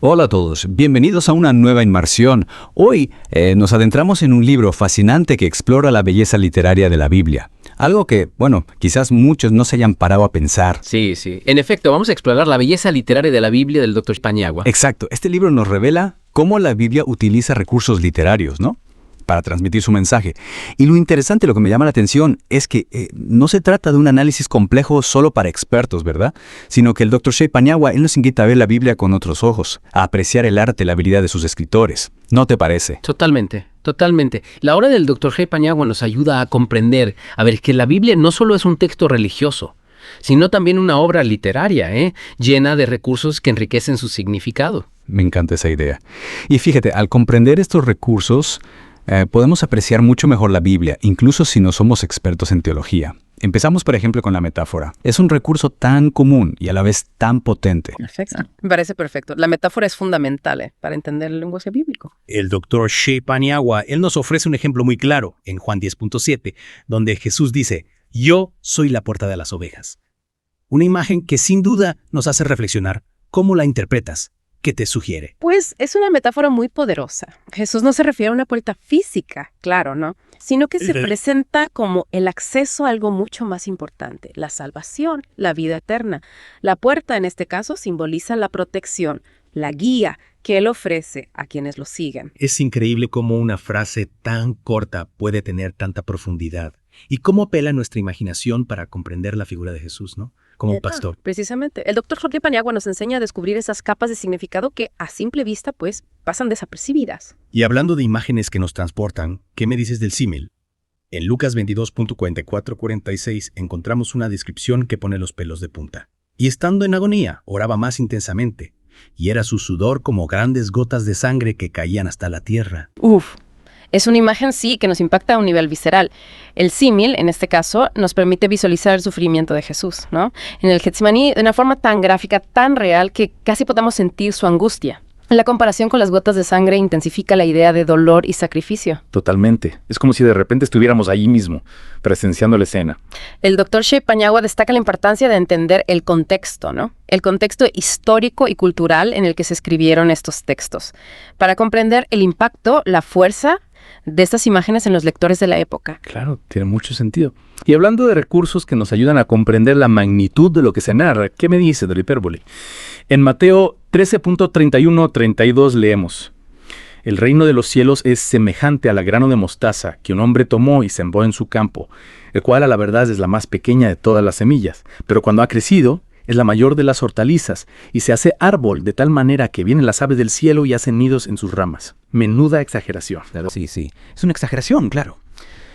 Hola a todos, bienvenidos a una nueva inmersión. Hoy nos adentramos en un libro fascinante que explora la belleza literaria de la Biblia. Algo que, bueno, quizás muchos no se hayan parado a pensar. Sí, sí. En efecto, vamos a explorar la belleza literaria de la Biblia del Dr. Paniagua. Exacto, este libro nos revela cómo la Biblia utiliza recursos literarios, ¿no?, para transmitir su mensaje. Y lo interesante, lo que me llama la atención, es que no se trata de un análisis complejo solo para expertos, ¿verdad? Sino que el Dr. Shea Paniagua, él nos invita a ver la Biblia con otros ojos, a apreciar el arte y la habilidad de sus escritores. ¿No te parece? Totalmente, totalmente. La obra del Dr. Shea Paniagua nos ayuda a comprender, a ver, que la Biblia no solo es un texto religioso, sino también una obra literaria, llena de recursos que enriquecen su significado. Me encanta esa idea. Y fíjate, al comprender estos recursos, podemos apreciar mucho mejor la Biblia, incluso si no somos expertos en teología. Empezamos, por ejemplo, con la metáfora. Es un recurso tan común y a la vez tan potente. Perfecto. Me parece perfecto. La metáfora es fundamental para entender el lenguaje bíblico. El Dr. Shea Paniagua, él nos ofrece un ejemplo muy claro en Juan 10.7, donde Jesús dice, «Yo soy la puerta de las ovejas». Una imagen que sin duda nos hace reflexionar. ¿Cómo la interpretas? ¿Qué te sugiere? Pues es una metáfora muy poderosa. Jesús no se refiere a una puerta física, claro, ¿no? Sino que se presenta como el acceso a algo mucho más importante, la salvación, la vida eterna. La puerta, en este caso, simboliza la protección, la guía que Él ofrece a quienes lo siguen. Es increíble cómo una frase tan corta puede tener tanta profundidad y cómo apela a nuestra imaginación para comprender la figura de Jesús, ¿no? Como un pastor. Precisamente. El Dr. Jorge Paniagua nos enseña a descubrir esas capas de significado que a simple vista, pues, pasan desapercibidas. Y hablando de imágenes que nos transportan, ¿qué me dices del símil? En Lucas 22.44-46 encontramos una descripción que pone los pelos de punta. Y estando en agonía, oraba más intensamente, y era su sudor como grandes gotas de sangre que caían hasta la tierra. Uf. Es una imagen, sí, que nos impacta a un nivel visceral. El símil, en este caso, nos permite visualizar el sufrimiento de Jesús, ¿no? En el Getsemaní, de una forma tan gráfica, tan real, que casi podamos sentir su angustia. La comparación con las gotas de sangre intensifica la idea de dolor y sacrificio. Totalmente. Es como si de repente estuviéramos allí mismo, presenciando la escena. El Dr. Shea Paniagua destaca la importancia de entender el contexto, ¿no? El contexto histórico y cultural en el que se escribieron estos textos, para comprender el impacto, la fuerza de estas imágenes en los lectores de la época. Claro, tiene mucho sentido. Y hablando de recursos que nos ayudan a comprender la magnitud de lo que se narra, ¿qué me dice de la hipérbole? En Mateo 13.31-32 leemos, «El reino de los cielos es semejante a la grano de mostaza que un hombre tomó y sembró en su campo, el cual a la verdad es la más pequeña de todas las semillas, pero cuando ha crecido, es la mayor de las hortalizas, y se hace árbol de tal manera que vienen las aves del cielo y hacen nidos en sus ramas». Menuda exageración. Sí, es una exageración, claro.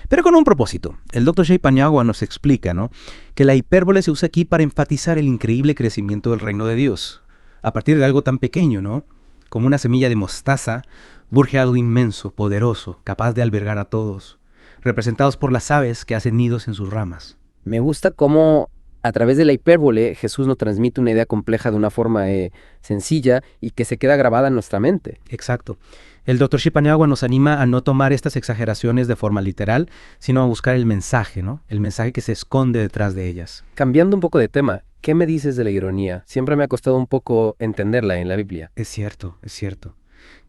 Pero con un propósito. El Dr. Shea Paniagua nos explica, ¿no?, que la hipérbole se usa aquí para enfatizar el increíble crecimiento del reino de Dios. A partir de algo tan pequeño, ¿no?, como una semilla de mostaza, surge algo inmenso, poderoso, capaz de albergar a todos, representados por las aves que hacen nidos en sus ramas. Me gusta cómo a través de la hipérbole Jesús nos transmite una idea compleja de una forma sencilla y que se queda grabada en nuestra mente. Exacto. El Dr. Shea Paniagua nos anima a no tomar estas exageraciones de forma literal, sino a buscar el mensaje, ¿no? El mensaje que se esconde detrás de ellas. Cambiando un poco de tema, ¿qué me dices de la ironía? Siempre me ha costado un poco entenderla en la Biblia. Es cierto.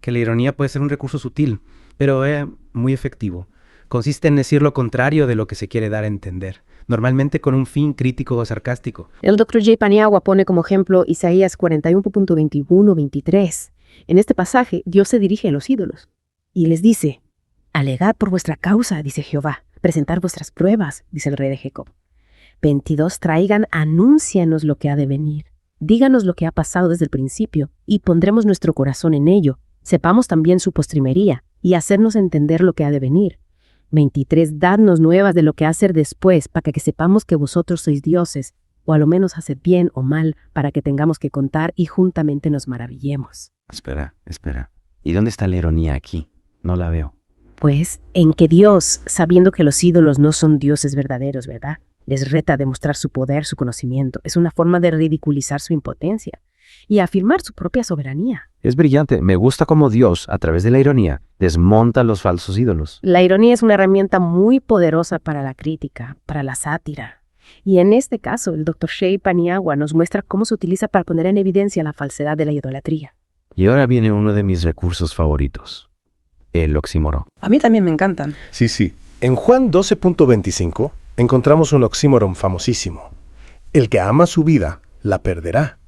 Que la ironía puede ser un recurso sutil, pero muy efectivo. Consiste en decir lo contrario de lo que se quiere dar a entender, normalmente con un fin crítico o sarcástico. El Dr. J. Paniagua pone como ejemplo Isaías 41.21-23. En este pasaje, Dios se dirige a los ídolos y les dice, «Alegad por vuestra causa, dice Jehová, presentad vuestras pruebas, dice el rey de Jacob. 22. Traigan, anúncianos lo que ha de venir. Díganos lo que ha pasado desde el principio y pondremos nuestro corazón en ello. Sepamos también su postrimería y hacernos entender lo que ha de venir. 23. Dadnos nuevas de lo que ha de ser después, para que sepamos que vosotros sois dioses, o a lo menos haced bien o mal, para que tengamos que contar y juntamente nos maravillemos». Espera. ¿Y dónde está la ironía aquí? No la veo. Pues en que Dios, sabiendo que los ídolos no son dioses verdaderos, ¿verdad?, les reta a demostrar su poder, su conocimiento. Es una forma de ridiculizar su impotencia y afirmar su propia soberanía. Es brillante. Me gusta cómo Dios, a través de la ironía, desmonta los falsos ídolos. La ironía es una herramienta muy poderosa para la crítica, para la sátira. Y en este caso, el Dr. Shea Paniagua nos muestra cómo se utiliza para poner en evidencia la falsedad de la idolatría. Y ahora viene uno de mis recursos favoritos, el oxímoron. A mí también me encantan. Sí. En Juan 12.25 encontramos un oxímoron famosísimo. El que ama su vida, la perderá.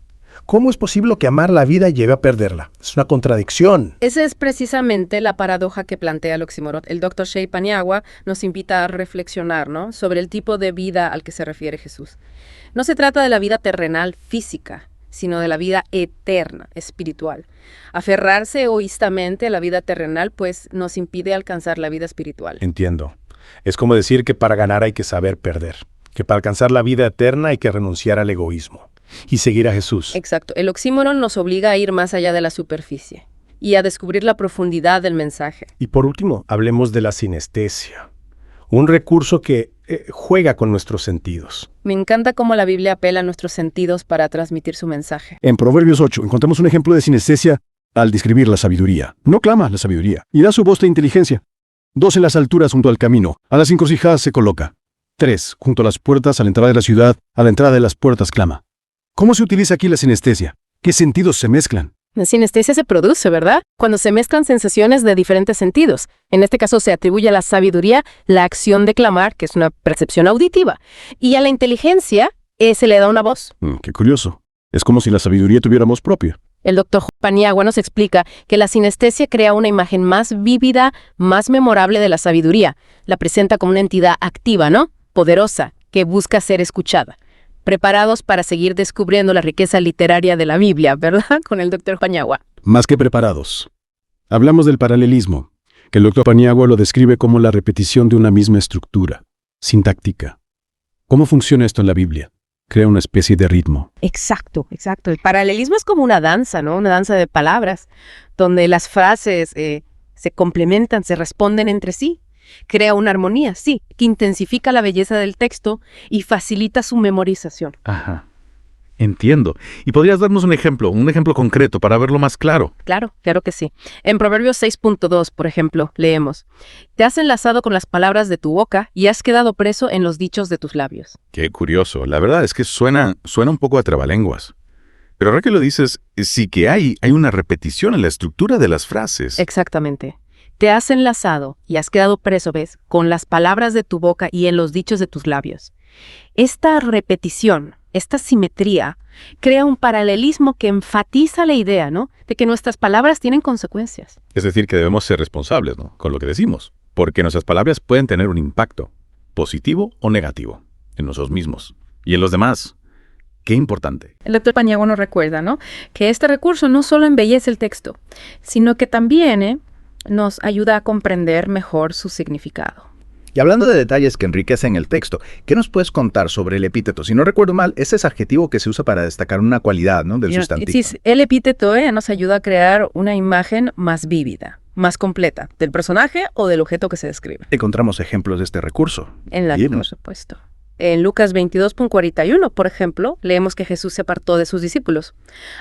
¿Cómo es posible que amar la vida lleve a perderla? Es una contradicción. Esa es precisamente la paradoja que plantea el oxímoron. El Dr. Shea Paniagua nos invita a reflexionar, ¿no?, sobre el tipo de vida al que se refiere Jesús. No se trata de la vida terrenal física, sino de la vida eterna, espiritual. Aferrarse egoístamente a la vida terrenal, pues, nos impide alcanzar la vida espiritual. Entiendo. Es como decir que para ganar hay que saber perder. Que para alcanzar la vida eterna hay que renunciar al egoísmo y seguir a Jesús. Exacto. El oxímoron nos obliga a ir más allá de la superficie y a descubrir la profundidad del mensaje. Y por último, hablemos de la sinestesia. Un recurso que juega con nuestros sentidos. Me encanta cómo la Biblia apela a nuestros sentidos para transmitir su mensaje. En Proverbios 8 encontramos un ejemplo de sinestesia al describir la sabiduría. No clama la sabiduría, y da su voz de inteligencia. 2 en las alturas junto al camino, a las encrucijadas se coloca. 3 junto a las puertas, a la entrada de la ciudad, a la entrada de las puertas clama. ¿Cómo se utiliza aquí la sinestesia? ¿Qué sentidos se mezclan? La sinestesia se produce, ¿verdad?, cuando se mezclan sensaciones de diferentes sentidos. En este caso se atribuye a la sabiduría la acción de clamar, que es una percepción auditiva, y a la inteligencia se le da una voz. Qué curioso. Es como si la sabiduría tuviera voz propia. El Dr. Paniagua nos explica que la sinestesia crea una imagen más vívida, más memorable de la sabiduría. La presenta como una entidad activa, ¿no?, poderosa, que busca ser escuchada. Preparados para seguir descubriendo la riqueza literaria de la Biblia, ¿verdad?, con el Dr. Paniagua. Más que preparados. Hablamos del paralelismo, que el Dr. Paniagua lo describe como la repetición de una misma estructura, sintáctica. ¿Cómo funciona esto en la Biblia? Crea una especie de ritmo. Exacto. El paralelismo es como una danza, ¿no?, una danza de palabras, donde las frases se complementan, se responden entre sí. Crea una armonía, sí, que intensifica la belleza del texto y facilita su memorización. Ajá. Entiendo. ¿Y podrías darnos un ejemplo concreto para verlo más claro? Claro que sí. En Proverbios 6.2, por ejemplo, leemos: Te has enlazado con las palabras de tu boca y has quedado preso en los dichos de tus labios. Qué curioso. La verdad es que suena un poco a trabalenguas. Pero ahora que lo dices, sí que hay una repetición en la estructura de las frases. Exactamente. Te has enlazado y has quedado preso, ¿ves?, con las palabras de tu boca y en los dichos de tus labios. Esta repetición, esta simetría, crea un paralelismo que enfatiza la idea, ¿no?, de que nuestras palabras tienen consecuencias. Es decir, que debemos ser responsables, ¿no?, con lo que decimos. Porque nuestras palabras pueden tener un impacto, positivo o negativo, en nosotros mismos y en los demás. Qué importante. El Dr. Paniagua nos recuerda, ¿no?, que este recurso no solo embellece el texto, sino que también nos ayuda a comprender mejor su significado. Y hablando de detalles que enriquecen el texto, ¿qué nos puedes contar sobre el epíteto? Si no recuerdo mal, ese es adjetivo que se usa para destacar una cualidad, ¿no?, del sustantivo. Sí, el epíteto nos ayuda a crear una imagen más vívida, más completa, del personaje o del objeto que se describe. Encontramos ejemplos de este recurso. En la Biblia, por supuesto. En Lucas 22.41, por ejemplo, leemos que Jesús se apartó de sus discípulos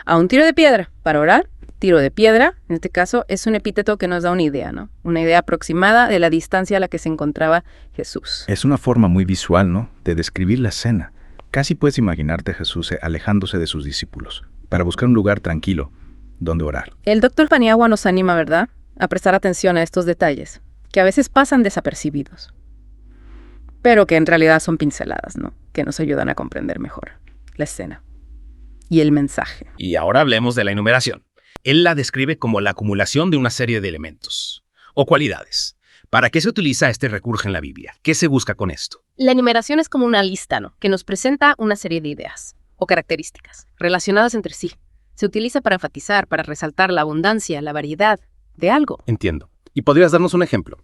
a un tiro de piedra para orar. Tiro de piedra, en este caso, es un epíteto que nos da una idea, ¿no?, una idea aproximada de la distancia a la que se encontraba Jesús. Es una forma muy visual, ¿no?, de describir la escena. Casi puedes imaginarte a Jesús alejándose de sus discípulos para buscar un lugar tranquilo donde orar. El Dr. Paniagua nos anima, ¿verdad?, a prestar atención a estos detalles, que a veces pasan desapercibidos, pero que en realidad son pinceladas, ¿no?, que nos ayudan a comprender mejor la escena y el mensaje. Y ahora hablemos de la enumeración. Él la describe como la acumulación de una serie de elementos o cualidades. ¿Para qué se utiliza este recurso en la Biblia? ¿Qué se busca con esto? La enumeración es como una lista, ¿no?, que nos presenta una serie de ideas o características relacionadas entre sí. Se utiliza para enfatizar, para resaltar la abundancia, la variedad de algo. Entiendo. ¿Y podrías darnos un ejemplo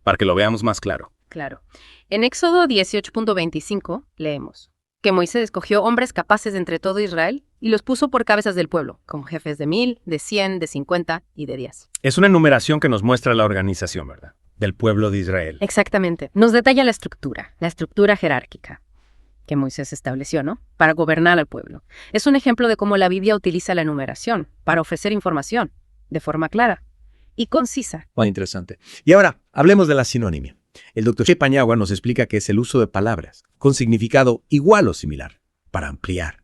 para que lo veamos más claro? Claro. En Éxodo 18.25 leemos que Moisés escogió hombres capaces de entre todo Israel y los puso por cabezas del pueblo, con jefes de 1000, de 100, de 50 y de 10. Es una enumeración que nos muestra la organización, ¿verdad?, del pueblo de Israel. Exactamente. Nos detalla la estructura jerárquica que Moisés estableció, ¿no?, para gobernar al pueblo. Es un ejemplo de cómo la Biblia utiliza la enumeración para ofrecer información de forma clara y concisa. Muy interesante. Y ahora, hablemos de la sinonimia. El Dr. Shea Paniagua nos explica que es el uso de palabras con significado igual o similar para ampliar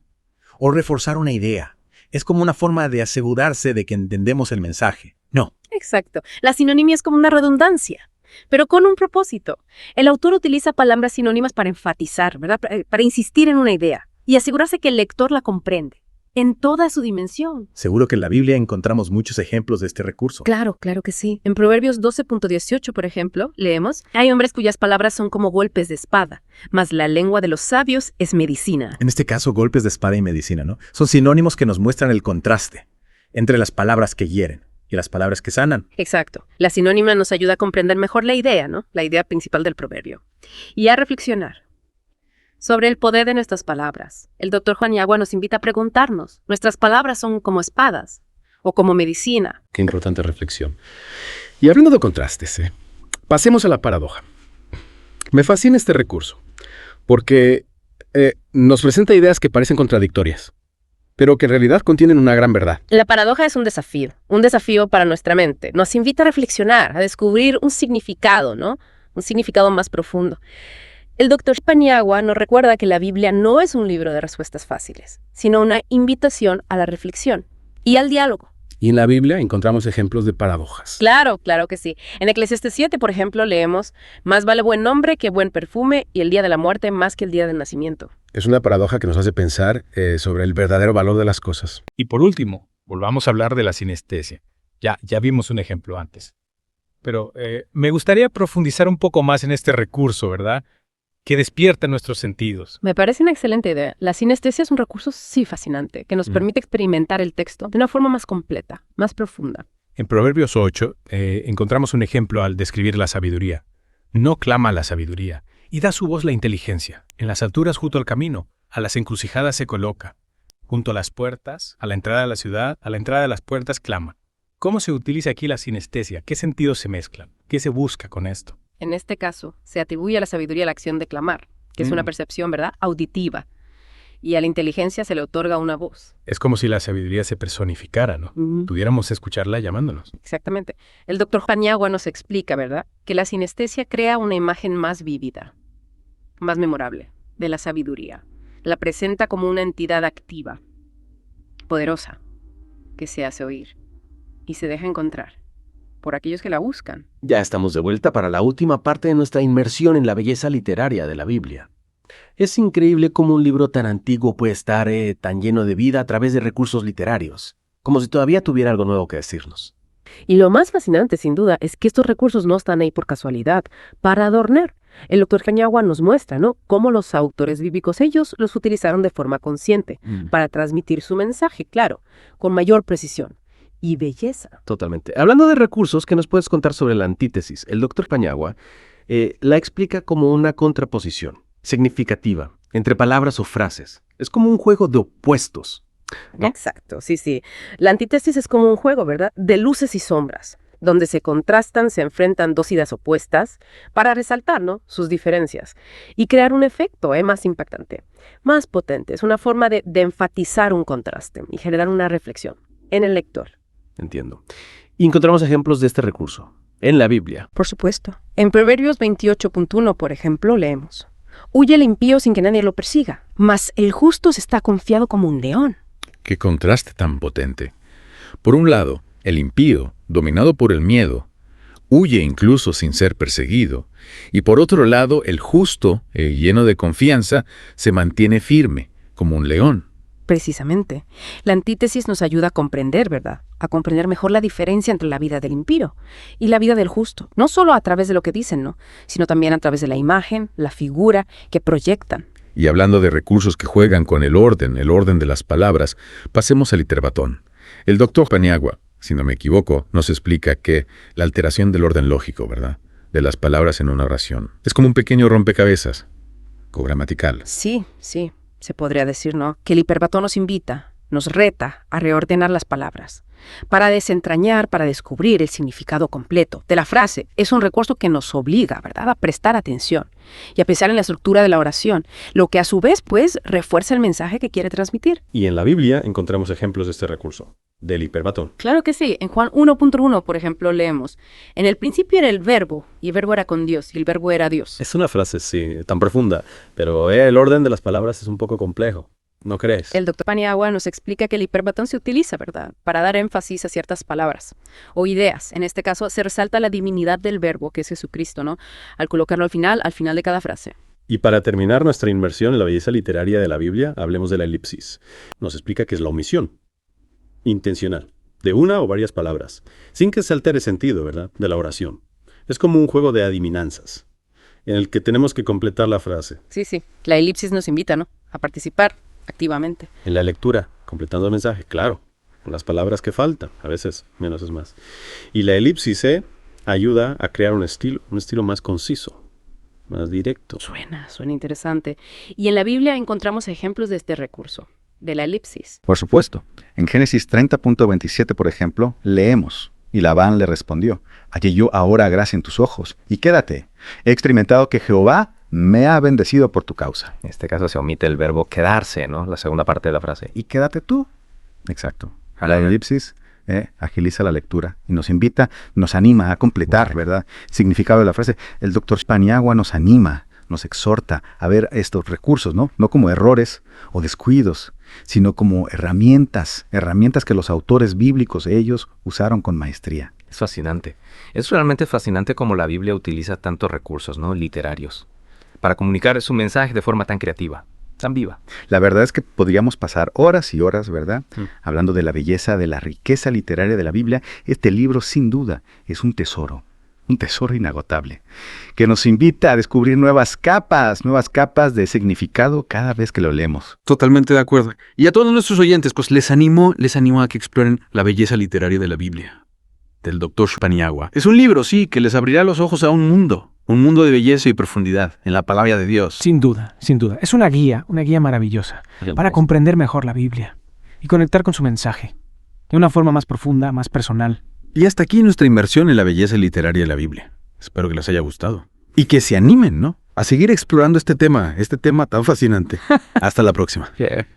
o reforzar una idea, Es como una forma de asegurarse de que entendemos el mensaje. No. Exacto. La sinonimia es como una redundancia, pero con un propósito. El autor utiliza palabras sinónimas para enfatizar, ¿verdad? Para insistir en una idea y asegurarse que el lector la comprende en toda su dimensión. Seguro que en la Biblia encontramos muchos ejemplos de este recurso. Claro, claro que sí. En Proverbios 12.18, por ejemplo, leemos: hay hombres cuyas palabras son como golpes de espada, mas la lengua de los sabios es medicina. En este caso, golpes de espada y medicina, ¿no? Son sinónimos que nos muestran el contraste entre las palabras que hieren y las palabras que sanan. Exacto. La sinónima nos ayuda a comprender mejor la idea, ¿no? La idea principal del proverbio. Y a reflexionar sobre el poder de nuestras palabras. El Dr. Paniagua nos invita a preguntarnos, ¿nuestras palabras son como espadas o como medicina? Qué importante reflexión. Y hablando de contrastes, pasemos a la paradoja. Me fascina este recurso, porque nos presenta ideas que parecen contradictorias, pero que en realidad contienen una gran verdad. La paradoja es un desafío para nuestra mente. Nos invita a reflexionar, a descubrir un significado, ¿no? Un significado más profundo. El Dr. Paniagua nos recuerda que la Biblia no es un libro de respuestas fáciles, sino una invitación a la reflexión y al diálogo. Y en la Biblia encontramos ejemplos de paradojas. Claro, claro que sí. En Eclesiastés 7, por ejemplo, leemos: más vale buen nombre que buen perfume, y el día de la muerte más que el día del nacimiento. Es una paradoja que nos hace pensar sobre el verdadero valor de las cosas. Y por último, volvamos a hablar de la sinestesia. Ya vimos un ejemplo antes. Pero me gustaría profundizar un poco más en este recurso, ¿verdad?, que despierta nuestros sentidos. Me parece una excelente idea. La sinestesia es un recurso fascinante, que nos permite experimentar el texto de una forma más completa, más profunda. En Proverbios 8 encontramos un ejemplo al describir la sabiduría. No clama la sabiduría, y da su voz la inteligencia. En las alturas junto al camino, a las encrucijadas se coloca. Junto a las puertas, a la entrada de la ciudad, a la entrada de las puertas clama. ¿Cómo se utiliza aquí la sinestesia? ¿Qué sentidos se mezclan? ¿Qué se busca con esto? En este caso, se atribuye a la sabiduría la acción de clamar, que es una percepción, ¿verdad?, auditiva. Y a la inteligencia se le otorga una voz. Es como si la sabiduría se personificara, ¿no? Pudiéramos escucharla llamándonos. Exactamente. El Dr. Paniagua nos explica, ¿verdad?, que la sinestesia crea una imagen más vívida, más memorable, de la sabiduría. La presenta como una entidad activa, poderosa, que se hace oír y se deja encontrar por aquellos que la buscan. Ya estamos de vuelta para la última parte de nuestra inmersión en la belleza literaria de la Biblia. Es increíble cómo un libro tan antiguo puede estar tan lleno de vida a través de recursos literarios, como si todavía tuviera algo nuevo que decirnos. Y lo más fascinante, sin duda, es que estos recursos no están ahí por casualidad, para adornar. El Dr. Paniagua nos muestra, ¿no?, cómo los autores bíblicos ellos los utilizaron de forma consciente, para transmitir su mensaje, claro, con mayor precisión y belleza. Totalmente. Hablando de recursos, ¿qué nos puedes contar sobre la antítesis? El Dr. Paniagua la explica como una contraposición significativa entre palabras o frases. Es como un juego de opuestos, ¿no? Exacto, sí. La antítesis es como un juego, ¿verdad?, de luces y sombras, donde se contrastan, se enfrentan dos ideas opuestas para resaltar, ¿no?, sus diferencias y crear un efecto más impactante, más potente. Es una forma de enfatizar un contraste y generar una reflexión en el lector. Entiendo. Y encontramos ejemplos de este recurso en la Biblia. Por supuesto. En Proverbios 28.1, por ejemplo, leemos: huye el impío sin que nadie lo persiga, mas el justo se está confiado como un león. Qué contraste tan potente. Por un lado, el impío, dominado por el miedo, huye incluso sin ser perseguido, y por otro lado, el justo, lleno de confianza, se mantiene firme, como un león. Precisamente. La antítesis nos ayuda a comprender, ¿verdad?, a comprender mejor la diferencia entre la vida del impío y la vida del justo. No solo a través de lo que dicen, ¿no?, sino también a través de la imagen, la figura que proyectan. Y hablando de recursos que juegan con el orden de las palabras, pasemos al iterbatón. El Dr. Paniagua, si no me equivoco, nos explica que la alteración del orden lógico, ¿verdad?, de las palabras en una oración, es como un pequeño rompecabezas, gramatical. Sí, se podría decir, ¿no?, que el hiperbatón nos invita, nos reta a reordenar las palabras, para desentrañar, para descubrir el significado completo de la frase. Es un recurso que nos obliga, ¿verdad?, a prestar atención y a pensar en la estructura de la oración, lo que a su vez, pues, refuerza el mensaje que quiere transmitir. Y en la Biblia encontramos ejemplos de este recurso, del hiperbatón. Claro que sí. En Juan 1.1, por ejemplo, leemos: en el principio era el verbo, y el verbo era con Dios, y el verbo era Dios. Es una frase, sí, tan profunda, pero el orden de las palabras es un poco complejo. ¿no crees? El doctor Paniagua nos explica que el hiperbatón se utiliza, ¿verdad?, para dar énfasis a ciertas palabras o ideas. En este caso, se resalta la divinidad del verbo, que es Jesucristo, ¿no?, al colocarlo al final de cada frase. Y para terminar nuestra inmersión en la belleza literaria de la Biblia, hablemos de la elipsis. Nos explica que es la omisión intencional de una o varias palabras, sin que se altere el sentido, ¿verdad?, de la oración. Es como un juego de adivinanzas, en el que tenemos que completar la frase. Sí, la elipsis nos invita, ¿no?, a participar activamente. En la lectura, completando el mensaje, claro, con las palabras que faltan, a veces menos es más. Y la elipsis ayuda a crear un estilo más conciso, más directo. Suena interesante. Y en la Biblia encontramos ejemplos de este recurso, de la elipsis. Por supuesto. En Génesis 30.27, por ejemplo, leemos: y Labán le respondió: hallé yo ahora gracia en tus ojos, y quédate. He experimentado que Jehová me ha bendecido por tu causa. En este caso se omite el verbo quedarse, ¿no? La segunda parte de la frase. Y quédate tú. Exacto. La elipsis agiliza la lectura y nos invita, nos anima a completar, ¿verdad? Significado de la frase. El doctor Paniagua nos anima, nos exhorta a ver estos recursos, ¿no? No como errores o descuidos, sino como herramientas que los autores bíblicos ellos usaron con maestría. Es fascinante. Es realmente fascinante cómo la Biblia utiliza tantos recursos, ¿no?, literarios, para comunicar su mensaje de forma tan creativa, tan viva. La verdad es que podríamos pasar horas y horas, ¿verdad?, hablando de la belleza, de la riqueza literaria de la Biblia. Este libro, sin duda, es un tesoro inagotable, que nos invita a descubrir nuevas capas de significado cada vez que lo leemos. Totalmente de acuerdo. Y a todos nuestros oyentes, pues les animo a que exploren la belleza literaria de la Biblia, del Dr. Paniagua. Es un libro, sí, que les abrirá los ojos a un mundo de belleza y profundidad en la palabra de Dios. Sin duda. Es una guía maravillosa para comprender mejor la Biblia y conectar con su mensaje de una forma más profunda, más personal. Y hasta aquí nuestra inmersión en la belleza literaria de la Biblia. Espero que les haya gustado. Y que se animen, ¿no?, a seguir explorando este tema tan fascinante. Hasta la próxima. Yeah.